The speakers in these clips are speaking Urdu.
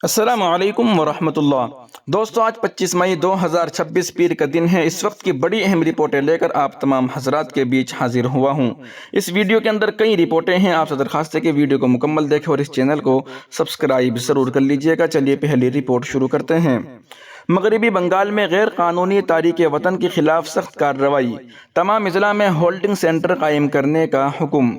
السلام علیکم ورحمۃ اللہ۔ دوستو، آج 25 مئی 2026 پیر کا دن ہے۔ اس وقت کی بڑی اہم رپورٹیں لے کر آپ تمام حضرات کے بیچ حاضر ہوا ہوں۔ اس ویڈیو کے اندر کئی رپورٹیں ہیں، آپ سے درخواست ہے کہ ویڈیو کو مکمل دیکھیں اور اس چینل کو سبسکرائب ضرور کر لیجئے گا۔ چلیے پہلی رپورٹ شروع کرتے ہیں۔ مغربی بنگال میں غیر قانونی تارک وطن کے خلاف سخت کارروائی، تمام اضلاع میں ہولڈنگ سینٹر قائم کرنے کا حکم۔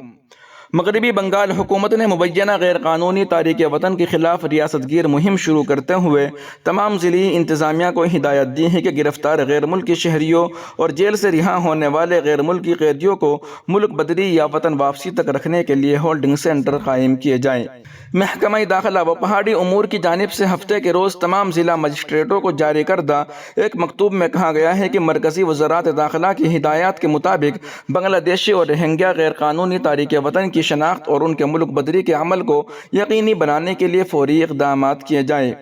مغربی بنگال حکومت نے مبینہ غیر قانونی تارک وطن کے خلاف ریاست گیر مہم شروع کرتے ہوئے تمام ضلعی انتظامیہ کو ہدایت دی ہے کہ گرفتار غیر ملکی شہریوں اور جیل سے رہا ہونے والے غیر ملکی قیدیوں کو ملک بدری یا وطن واپسی تک رکھنے کے لیے ہولڈنگ سینٹر قائم کیے جائیں۔ محکمہ داخلہ و پہاڑی امور کی جانب سے ہفتے کے روز تمام ضلع مجسٹریٹوں کو جاری کردہ ایک مکتوب میں کہا گیا ہے کہ مرکزی وزارت داخلہ کی ہدایات کے مطابق بنگلہ دیشی اور روہنگیا غیر قانونی تارک وطن کی شناخت اور ان کے ملک بدری کے عمل کو یقینی بنانے کے لیے فوری اقدامات کیے جائیں۔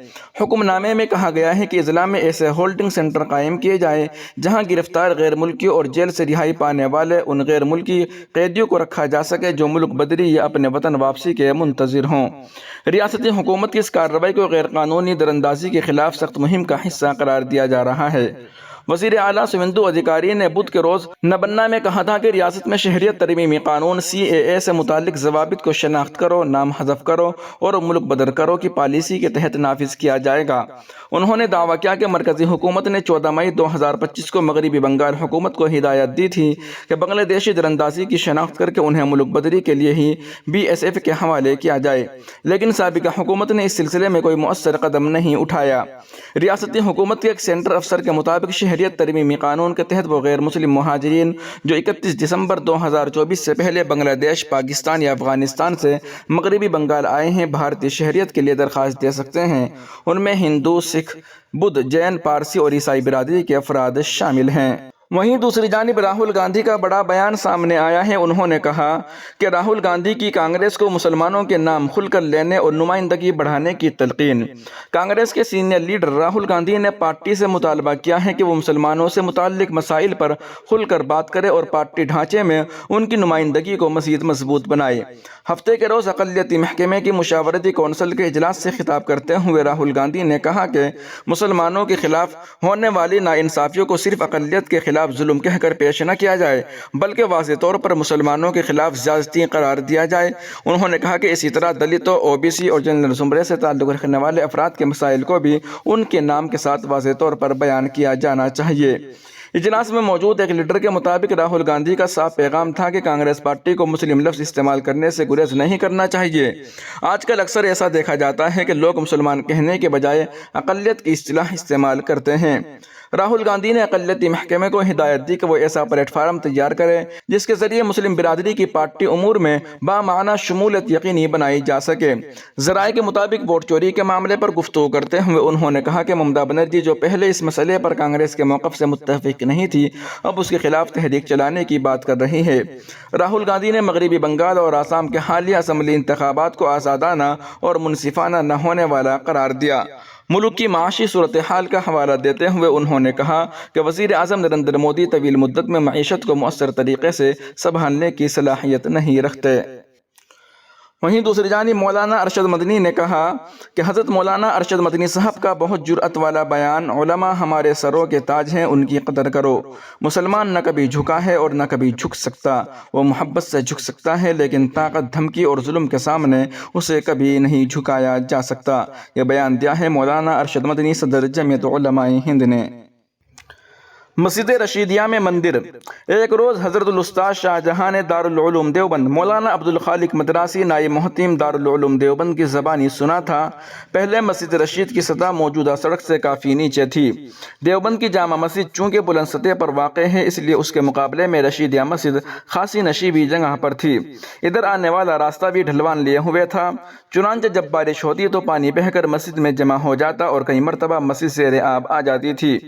حکم نامے میں کہا گیا ہے کہ اضلاع میں ایسے ہولڈنگ سینٹر قائم کیے جائیں جہاں گرفتار غیر ملکیوں اور جیل سے رہائی پانے والے ان غیر ملکی قیدیوں کو رکھا جا سکے جو ملک بدری یا اپنے وطن واپسی کے منتظر ہوں۔ ریاستی حکومت کی اس کارروائی کو غیر قانونی دراندازی کے خلاف سخت مہم کا حصہ قرار دیا جا رہا ہے۔ وزیر اعلیٰ سویندو ادھیکاری نے بدھ کے روز نبنا میں کہا تھا کہ ریاست میں شہریت ترمیمی قانون CAA سے متعلق ضوابط کو شناخت کرو، نام حذف کرو اور ملک بدر کرو کی پالیسی کے تحت نافذ کیا جائے گا۔ انہوں نے دعویٰ کیا کہ مرکزی حکومت نے 14 مئی 2025 کو مغربی بنگال حکومت کو ہدایت دی تھی کہ بنگلہ دیشی دراندازی کی شناخت کر کے انہیں ملک بدری کے لیے ہی BSF کے حوالے کیا جائے، لیکن سابقہ حکومت نے اس سلسلے میں کوئی مؤثر قدم نہیں اٹھایا۔ ریاستی حکومت کے ایک سینٹر افسر کے مطابق شہریت ترمیمی قانون کے تحت وہ غیر مسلم مہاجرین جو 31 دسمبر 2024 سے پہلے بنگلہ دیش، پاکستان یا افغانستان سے مغربی بنگال آئے ہیں، بھارتی شہریت کے لیے درخواست دے سکتے ہیں۔ ان میں ہندو، سکھ، بدھ، جین، پارسی اور عیسائی برادری کے افراد شامل ہیں۔ وہیں دوسری جانب راہل گاندھی کا بڑا بیان سامنے آیا ہے۔ انہوں نے کہا کہ راہل گاندھی کی کانگریس کو مسلمانوں کے نام کھل کر لینے اور نمائندگی بڑھانے کی تلقین۔ کانگریس کے سینئر لیڈر راہل گاندھی نے پارٹی سے مطالبہ کیا ہے کہ وہ مسلمانوں سے متعلق مسائل پر کھل کر بات کرے اور پارٹی ڈھانچے میں ان کی نمائندگی کو مزید مضبوط بنائے۔ ہفتے کے روز اقلیتی محکمے کی مشاورتی کونسل کے اجلاس سے خطاب کرتے ہوئے راہل گاندھی نے کہا کہ مسلمانوں کے خلاف ہونے والی ناانصافیوں کو صرف اقلیت کے خلاف ظلم کہہ کر پیش نہ کیا جائے بلکہ واضح طور پر مسلمانوں کے خلاف زیادتی قرار دیا جائے۔ انہوں نے کہا کہ اسی طرح دلتوں، OBC اور جنرل زمرے سے تعلق رکھنے والے افراد کے مسائل کو بھی ان کے نام کے ساتھ واضح طور پر بیان کیا جانا چاہیے۔ اجلاس میں موجود ایک لیڈر کے مطابق راہل گاندھی کا صاف پیغام تھا کہ کانگریس پارٹی کو مسلم لفظ استعمال کرنے سے گریز نہیں کرنا چاہیے۔ آج کل اکثر ایسا دیکھا جاتا ہے کہ لوگ مسلمان کہنے کے بجائے اقلیت کی اصطلاح استعمال کرتے ہیں۔ راہل گاندھی نے اقلیتی محکمے کو ہدایت دی کہ وہ ایسا پلیٹ فارم تیار کرے جس کے ذریعے مسلم برادری کی پارٹی امور میں بامعنی شمولیت یقینی بنائی جا سکے۔ ذرائع کے مطابق ووٹ چوری کے معاملے پر گفتگو کرتے ہوئے انہوں نے کہا کہ ممتا بنرجی جو پہلے اس مسئلے پر کانگریس کے موقف سے متفق نہیں تھی، اب اس کے خلاف تحریک چلانے کی بات کر رہی ہے۔ راہل گاندھی نے مغربی بنگال اور آسام کے حالیہ اسمبلی انتخابات کو آزادانہ اور منصفانہ نہ ہونے والا قرار دیا۔ ملک کی معاشی صورتحال کا حوالہ دیتے ہوئے انہوں نے کہا کہ وزیر اعظم نریندر مودی طویل مدت میں معیشت کو مؤثر طریقے سے سنبھالنے کی صلاحیت نہیں رکھتے۔ وہیں دوسری جانب مولانا ارشد مدنی نے کہا کہ حضرت مولانا ارشد مدنی صاحب کا بہت جرأت والا بیان، علماء ہمارے سروں کے تاج ہیں، ان کی قدر کرو۔ مسلمان نہ کبھی جھکا ہے اور نہ کبھی جھک سکتا، وہ محبت سے جھک سکتا ہے لیکن طاقت، دھمکی اور ظلم کے سامنے اسے کبھی نہیں جھکایا جا سکتا۔ یہ بیان دیا ہے مولانا ارشد مدنی صدر جمعیت علماء ہند نے۔ مسجد رشیدیہ میں مندر۔ ایک روز حضرت الاستاذ شاہ جہاں نے دارالعلوم دیوبند مولانا عبدالخالق مدراسی نائب محتیم دارالعلوم دیوبند کی زبانی سنا تھا۔ پہلے مسجد رشید کی سطح موجودہ سڑک سے کافی نیچے تھی۔ دیوبند کی جامع مسجد چونکہ بلند سطح پر واقع ہے اس لیے اس کے مقابلے میں رشیدیہ مسجد خاصی نشیبی جگہ پر تھی۔ ادھر آنے والا راستہ بھی ڈھلوان لیے ہوئے تھا، چنانچہ جب بارش ہوتی تو پانی بہہ کر مسجد میں جمع ہو جاتا اور کئی مرتبہ مسجد سے آب آ جاتی تھی۔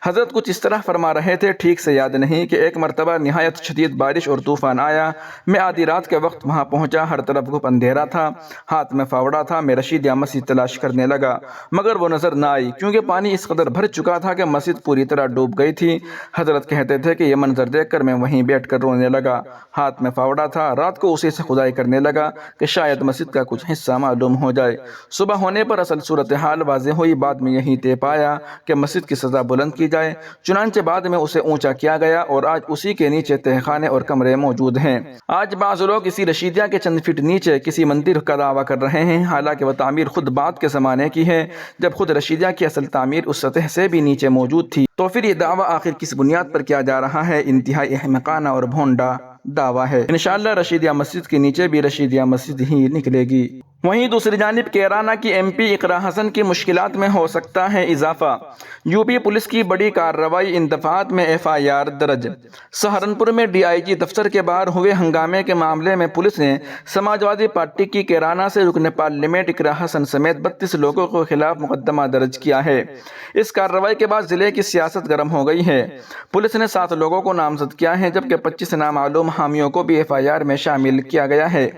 حضرت کچھ اس طرح فرما رہے تھے، ٹھیک سے یاد نہیں کہ ایک مرتبہ نہایت شدید بارش اور طوفان آیا۔ میں آدھی رات کے وقت وہاں پہنچا، ہر طرف گھپ اندھیرا تھا، ہاتھ میں فاوڑا تھا۔ میں رشیدیہ مسجد تلاش کرنے لگا مگر وہ نظر نہ آئی، کیونکہ پانی اس قدر بھر چکا تھا کہ مسجد پوری طرح ڈوب گئی تھی۔ حضرت کہتے تھے کہ یہ منظر دیکھ کر میں وہیں بیٹھ کر رونے لگا، ہاتھ میں فاوڑا تھا۔ رات کو اسی سے خدائی کرنے لگا کہ شاید مسجد کا کچھ حصہ معلوم ہو جائے۔ صبح ہونے پر اصل صورتحال واضح ہوئی۔ بعد میں یہی طے پایا کہ مسجد کی سطح بلند کی جائے، چنانچہ بعد میں اسے اونچا کیا گیا اور آج اسی کے نیچے تہخانے اور کمرے موجود ہیں۔ آج بعض لوگ اسی رشیدیہ کے چند فٹ نیچے کسی مندر کا دعویٰ کر رہے ہیں، حالانکہ وہ تعمیر خود بعد کے زمانے کی ہے، جب خود رشیدیہ کی اصل تعمیر اس سطح سے بھی نیچے موجود تھی۔ تو پھر یہ دعویٰ آخر کس بنیاد پر کیا جا رہا ہے؟ انتہائی احمقانہ اور بھونڈا دعویٰ ہے۔ انشاءاللہ رشیدیہ مسجد کے نیچے بھی رشیدیہ مسجد ہی نکلے گی۔ وہیں دوسری جانب کیرانہ کی ایم پی اقرا حسن کی مشکلات میں ہو سکتا ہے اضافہ۔ یو پی پولیس کی بڑی کارروائی، ان دفعات میں FIR درج۔ سہارنپور میں DIG دفتر کے باہر ہوئے ہنگامے کے معاملے میں پولیس نے سماجوادی پارٹی کی کیرانہ سے رکن پارلیمنٹ اقرا حسن سمیت 32 لوگوں کے خلاف مقدمہ درج کیا ہے۔ اس کارروائی کے بعد ضلع کی سیاست گرم ہو گئی ہے۔ پولیس نے 7 لوگوں کو نامزد کیا ہے، جبکہ 25 نامعلوم حامیوں کو بھی FIR میں شامل کیا گیا ہے۔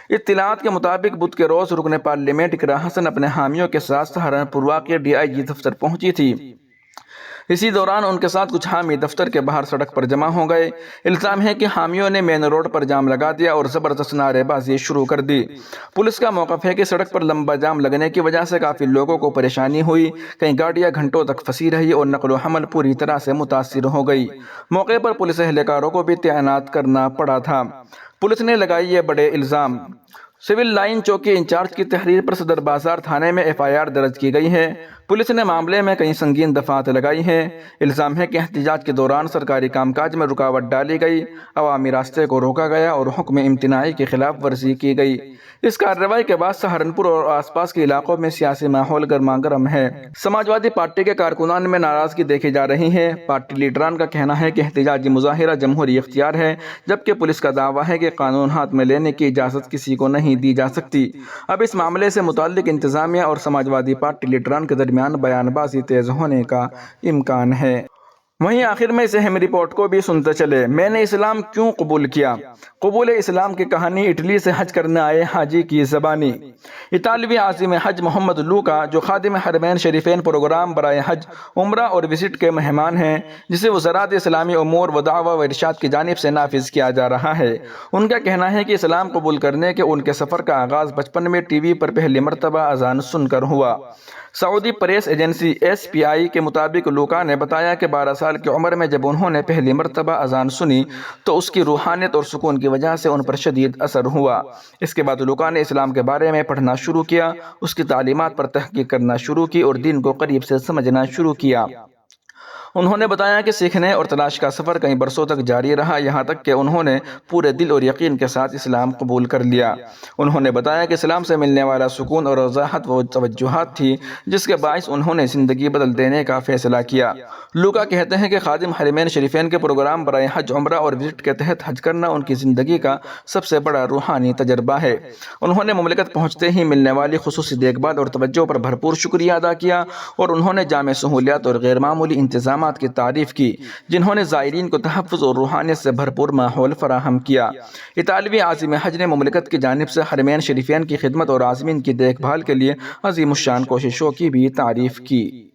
اطلاعات کے مطابق بدھ کے روز رکن پارلیمنٹ اقرا حسن اپنے حامیوں کے ساتھ سہارنپور واقع DIG دفتر پہنچی تھی۔ اسی دوران ان کے ساتھ کچھ حامی دفتر کے باہر سڑک پر جمع ہو گئے۔ الزام ہے کہ حامیوں نے مین روڈ پر جام لگا دیا اور زبردست نعرے بازی شروع کر دی۔ پولیس کا موقف ہے کہ سڑک پر لمبا جام لگنے کی وجہ سے کافی لوگوں کو پریشانی ہوئی، کئی گاڑیاں گھنٹوں تک پھنسی رہی اور نقل و حمل پوری طرح سے متاثر ہو گئی۔ موقع پر پولیس اہلکاروں کو بھی تعینات کرنا پڑا تھا۔ پولیس نے لگائی یہ بڑے الزام۔ سول لائن چوکی انچارج کی تحریر پر صدر بازار تھانے میں FIR درج کی گئی ہے۔ پولیس نے معاملے میں کئی سنگین دفعات لگائی ہیں۔ الزام ہے کہ احتجاج کے دوران سرکاری کام کاج میں رکاوٹ ڈالی گئی، عوامی راستے کو روکا گیا اور حکم امتناعی کی خلاف ورزی کی گئی۔ اس کارروائی کے بعد سہارنپور اور آس پاس کے علاقوں میں سیاسی ماحول گرما گرم ہے۔ سماجوادی پارٹی کے کارکنان میں ناراضگی دیکھی جا رہی ہے۔ پارٹی لیڈران کا کہنا ہے کہ احتجاجی مظاہرہ جمہوری اختیار ہے، جبکہ پولیس کا دعویٰ ہے کہ قانون ہاتھ میں لینے کی اجازت کسی کو نہیں دی جا سکتی۔ اب اس معاملے سے متعلق انتظامیہ اور سماجوادی پارٹی لیڈران کے درمیان بیان بازی تیز ہونے کا امکان ہے۔ وہیں آخر میں اس اہم رپورٹ کو بھی سنتے چلے۔ میں نے اسلام کیوں قبول کیا؟ قبول اسلام کی کہانی اٹلی سے حج کرنے آئے حاجی کی زبانی۔ اطالوی عازم حج محمد لوکا، جو خادم حرمین شریفین پروگرام برائے حج، عمرہ اور وزٹ کے مہمان ہیں، جسے وزارت اسلامی امور و دعوہ و ارشاد کی جانب سے نافذ کیا جا رہا ہے، ان کا کہنا ہے کہ اسلام قبول کرنے کے ان کے سفر کا آغاز بچپن میں ٹی وی پر پہلی مرتبہ اذان سن کر ہوا۔ سعودی پریس ایجنسی SPI کے مطابق لوکا نے بتایا کہ 12 سال کی عمر میں جب انہوں نے پہلی مرتبہ اذان سنی تو اس کی روحانیت اور سکون کی وجہ سے ان پر شدید اثر ہوا۔ اس کے بعد لوکا نے اسلام کے بارے میں پڑھنا شروع کیا، اس کی تعلیمات پر تحقیق کرنا شروع کی اور دین کو قریب سے سمجھنا شروع کیا۔ انہوں نے بتایا کہ سیکھنے اور تلاش کا سفر کئی برسوں تک جاری رہا، یہاں تک کہ انہوں نے پورے دل اور یقین کے ساتھ اسلام قبول کر لیا۔ انہوں نے بتایا کہ اسلام سے ملنے والا سکون اور وضاحت وہ توجہات تھی جس کے باعث انہوں نے زندگی بدل دینے کا فیصلہ کیا۔ لوکا کہتے ہیں کہ خادم حرمین شریفین کے پروگرام برائے حج، عمرہ اور وزٹ کے تحت حج کرنا ان کی زندگی کا سب سے بڑا روحانی تجربہ ہے۔ انہوں نے مملکت پہنچتے ہی ملنے والی خصوصی دیکھ بھال اور توجہ پر بھرپور شکریہ ادا کیا اور انہوں نے جامع سہولیات اور غیر معمولی انتظامات کی تعریف کی جنہوں نے زائرین کو تحفظ اور روحانیت سے بھرپور ماحول فراہم کیا۔ اطالوی عازم حج نے مملکت کی جانب سے حرمین شریفین کی خدمت اور عازمین کی دیکھ بھال کے لیے عظیم الشان کوششوں کی بھی تعریف کی۔